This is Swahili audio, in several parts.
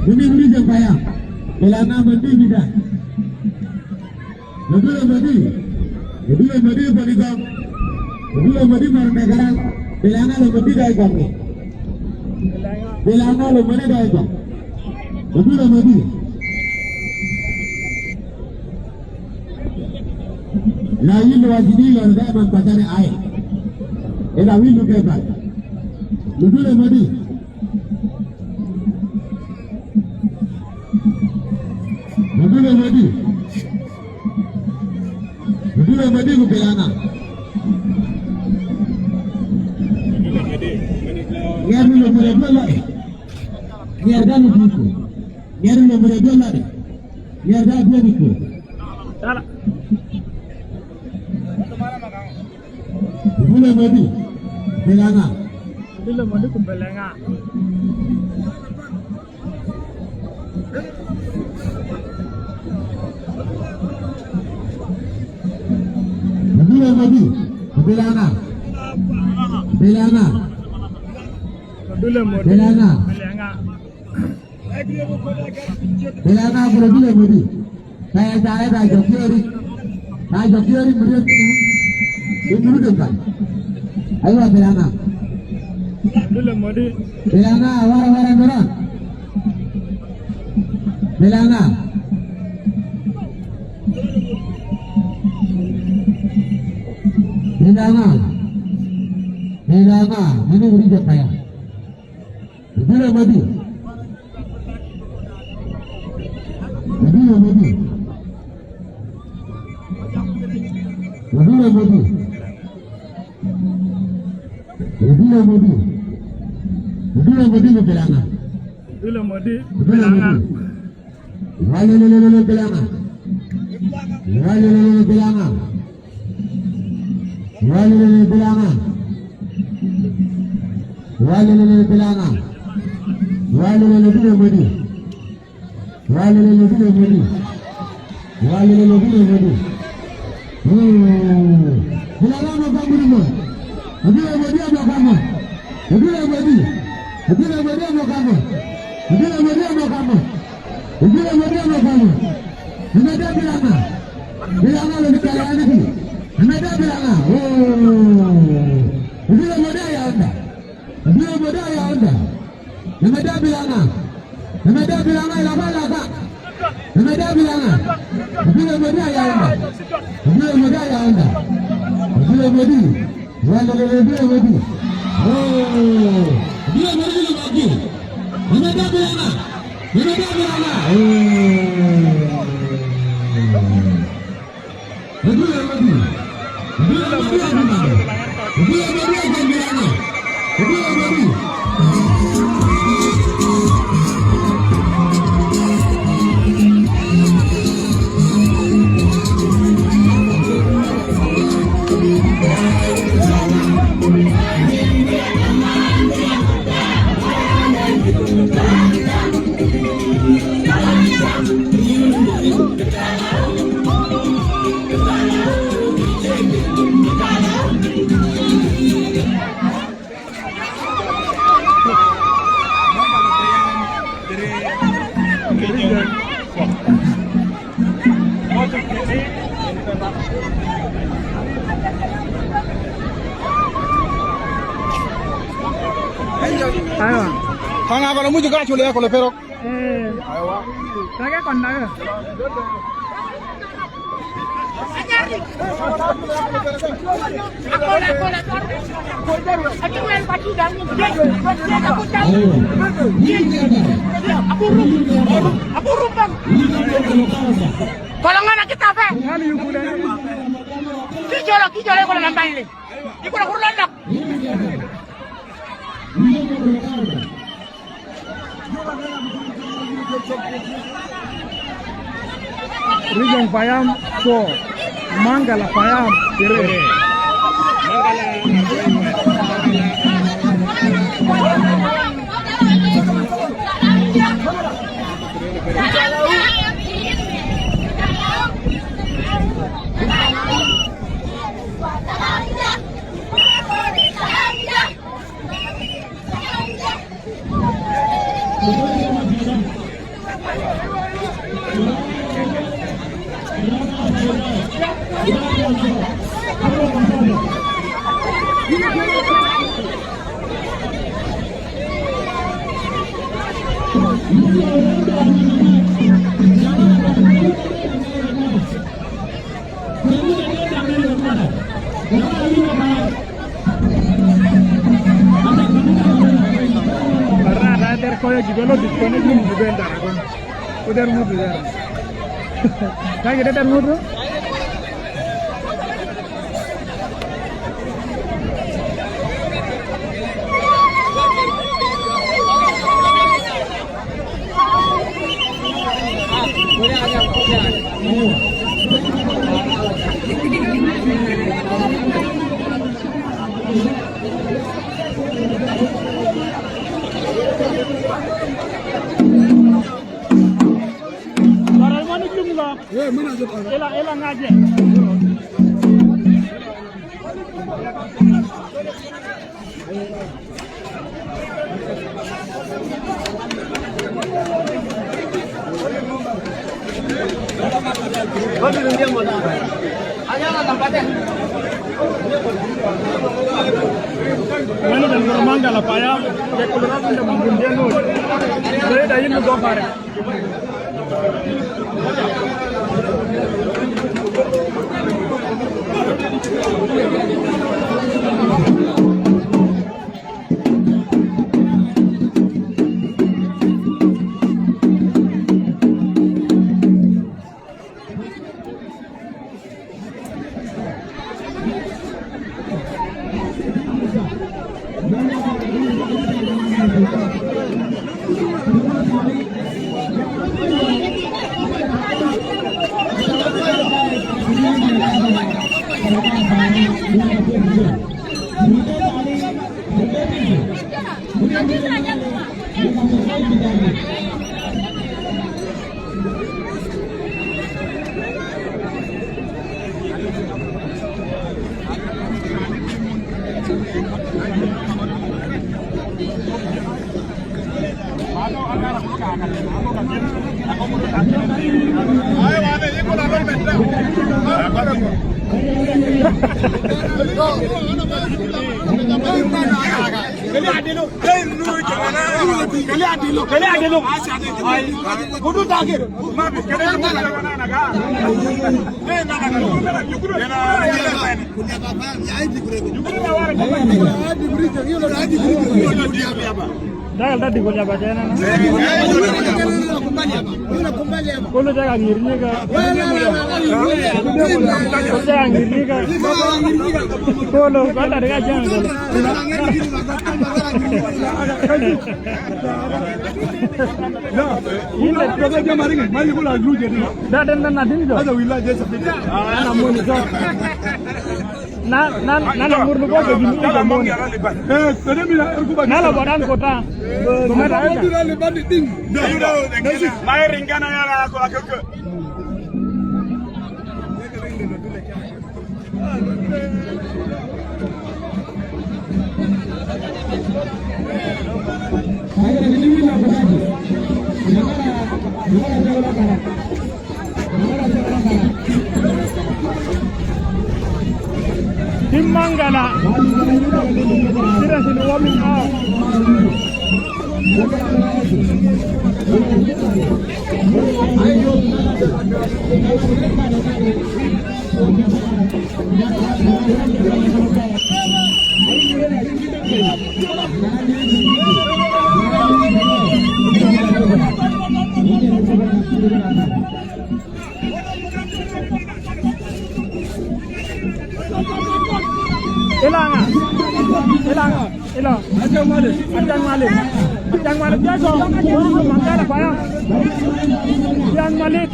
Budi Jempaya, Belana Mandi Bida, Nabila Mandi Panikam, Nabila Mandi Marnagaran, Belana Mandi Daikam, Belana Mandi Daikam, Nabila Mandi. Lain wajib lorda mempacari air. Elawi lukebat. Nabila Mandi. Nabila Madi Belana. Biar nomor 2 lari. Biar dah nuju. Biar nomor 2 lari. Biar dah dia nuju. Salah. Nabila Madi Belana. Nabila Madi Belana. Nabila Madi Belana. Belana. Nabila Madi Belana. Belana Nabila Madi. Saya dah jokiori. Dah jokiori meriam ini dekat. Ayo Belana. Nabila Madi. Belana awar-awaran orang. Belana. Belana, ini beri Jempaya. Nabila Madi. Nabila Madi. Nabila Madi. Nabila Madi. Nabila Madi Belana. Nabila Madi Belana. Wali Belana. Wali Belana. Wali Belana. Wali Belana. Wali Nabila Madi. Wali Nabila Madi. Wali Nabila Madi. Belana mau kamu dulu. Nabila Madi mau kamu. Nabila Madi. Nabila Madi mau kamu. Nabila Madi mau kamu. Nabila Madi mau kamu. Nabila Belana. Belana lebih kaya lagi. Nabila Belana. Nabila Madi ya anda. Nabila Madi ya anda. Nabila Belana. Nabila Belana ilaka. Nabila Belana. Nabila Madi ya anda. Nabila Madi ya anda. Nabila Madi. Wala Nabila Madi. Nabila Madi lagi. Nabila Belana. Nabila Belana. Nabila Madi. Nabila Madi akan Belana. Nabila Madi akan Belana. Nabila Madi. Tanga kalau mu juga cule kalau perok. Ayo. Lagi kondak. Kalau nggak nak kita apa? Kijolo kalau nampak ini. Iku nak urulan nak. Region Payam so Mangala Payam Kere. Koyo jibelo diskone dum jibenda ragon udah mudu ya kayak ada mudu Ela ngaje. Mana dan bermangga lah payah, ya kalau orang dah menggundian tu, saya dah ini muka pare. Dah tadi gua lihat aja na. Kalau jaga ngirnya ke. Kalau jaga ngirnya ke. Kalau kata dengan jangan. Ini kalau dia mari kan, mari pula dulu jadi. Dah dan nadin jo. Ada wilayah je seperti. Namun itu. Na nomor lu kok begini namun. Tadi bila aku bagi. Nala badan kota. Kemarin itu dah lebat di ting. Dah. Mai ringkan ya aku ke. Timmangala sira sinu wamin a Elang. Acang Malik. Jago. Mangkala payah. Acang Malik.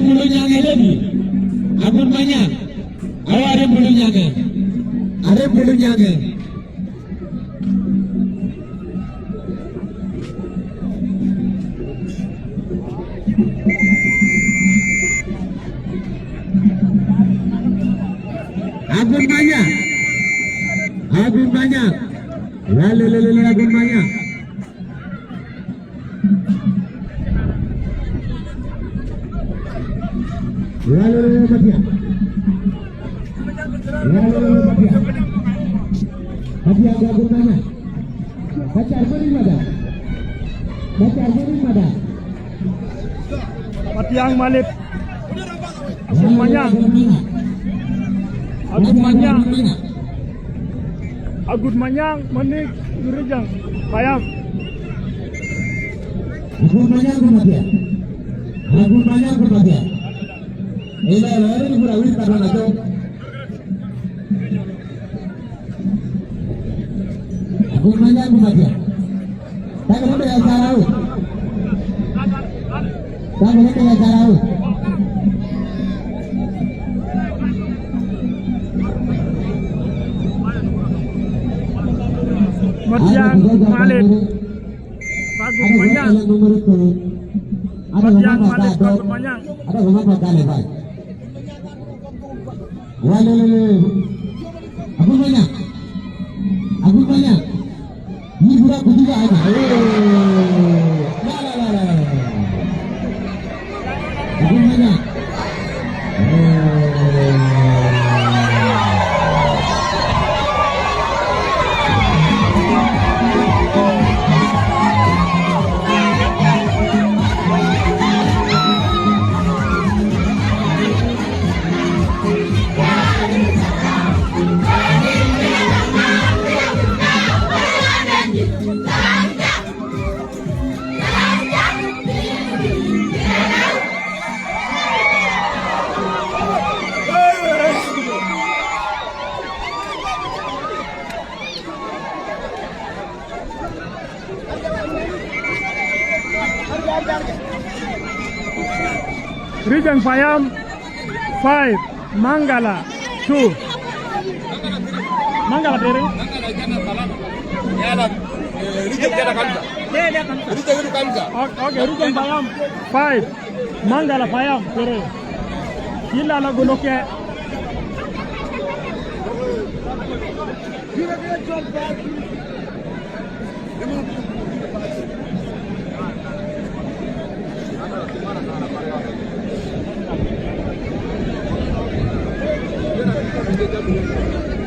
bulunya lagi. Agun banyak. Ada bulunya ke. Ada bulunya ke. Agun banyak. Agun banyak. Lalu agun banyak. Lalu Batia. Batia agun banyak. Baca Armani Mada. Baca Armani Mada. Patiang Malik. Agun banyak. Agun banyak. Agun Manyang, Manik, Nurejang, Payam. Agun banyak Batia. Agun banyak Batia. Ila ini berawal karena itu. Agun banyak Batia. Tak boleh berjarau. Tak boleh berjarau. Patiang Malik. Agun banyak. Patiang Malik, Agun banyak. Ada berapa kali Pak? Lalu Agun banyak. Agun banyak. Ini budak ketiga aja. Agun banyak. Rijang Payam 5, Mangala 2. Mangala Tere. Okay, Rijang Payam 5, Mangala Payam Tere. Ila lagu loke. Gracias.